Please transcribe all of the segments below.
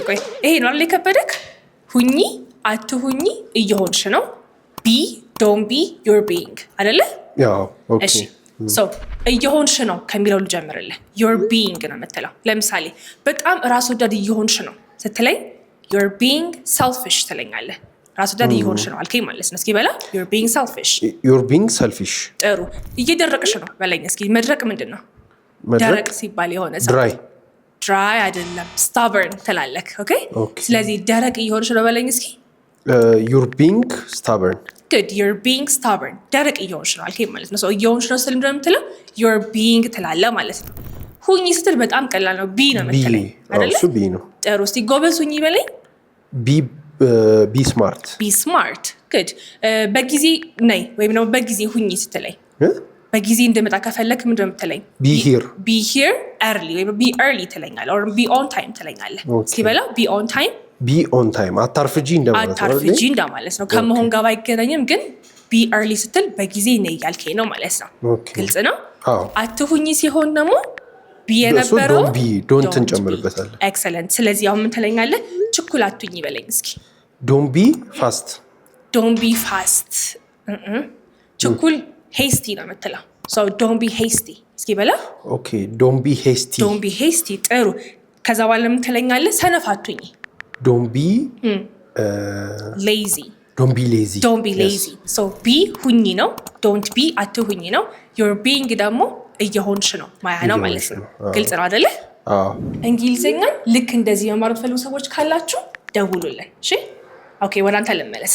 ቆይ ይሄ ነው አይደል የከበደክ ሁኚ አትሁኚ እየሆንሽ ነው be don't be you're being አይደለ ያው ኦኬ እሺ so እየሆንሽ ነው ከሚለው ልጀምርልህ you're being ነው የምትለው ለምሳሌ በጣም ራስ ወዳድ እየሆንሽ ነው ስትለኝ you're being selfish ትለኛለህ ራስ ወዳድ እየሆንሽ ነው አልከኝ ማለት ነው እስኪ በላ you're being selfish ጥሩ እየደረቅሽ ነው በለኝ እስኪ መድረቅ ምንድነው ደረቅ ሲባል የሆነ dry አይደለም stubborn ትላለህ ኦኬ ስለዚህ ደረቅ እየሆንሽ ነው በለኝ እስኪ you're being stubborn good you're being stubborn ደረቅ እየሆንሽ ነው አልከኝ ማለት ነው so እየሆንሽ ነው ስልም እንደምትለው you're being ትላለህ ማለት ነው ሁኚ ስትል በጣም ቀላል ነው be ነው የምትለኝ አይደለ እሱ be ነው ጥሩ እስቲ ጎበዝ ሁኚ በለኝ be smart good በጊዜ ነይ ወይም ነው በጊዜ ሁኚ ስትለኝ በጊዜ እንደመጣ ከፈለክ ምንድን ነው የምትለኝ be here early ወይ be early ትለኛለህ or be on time ትለኛለህ እስኪ በላ be on time አታርፍጂ እንደማለት ነው ከመሆን ጋር አይገናኝም ግን be early ስትል በጊዜ ነይ ያልከኝ ነው ማለት ነው ግልጽ ነው አትሁኚ ሲሆን ደግሞ be የነበረው don't እንጨምርበታለን excellent ስለዚህ አሁን ምን ትለኛለህ ችኩል አትሁኚ በለኝ እስኪ don't be fast ችኩል hasty ነው የምትለው so don't be hasty እስኪ በላ okay don't be hasty ጥሩ ከዛ በኋላ ምን ትለኛለህ ሰነፍ አትሁኚ don't be lazy yes. so be ሁኚ ነው don't be አትሁኚ ነው you're being ደግሞ እየሆንሽ ነው ማያ ነው ማለት ነው ግልጽ ነው አይደለ እንግሊዘኛ ልክ እንደዚህ መማር የምትፈልጉ ሰዎች ካላችሁ ደውሉልን እሺ ኦኬ ወደ አንተ ልመለስ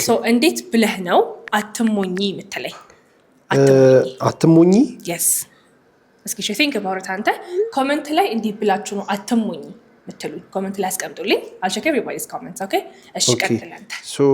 so እንዴት ብለህ ነው አትሞኚ የምትለኝ አትሞኚ yes እስኪ think about it አንተ ኮሜንት ላይ እንዴት ብላችሁ ነው አትሞኚ ምትሉኝ ኮሜንት ላይ አስቀምጡልኝ I'll check everybody's comments okay እሺ ቀጥል አንተ so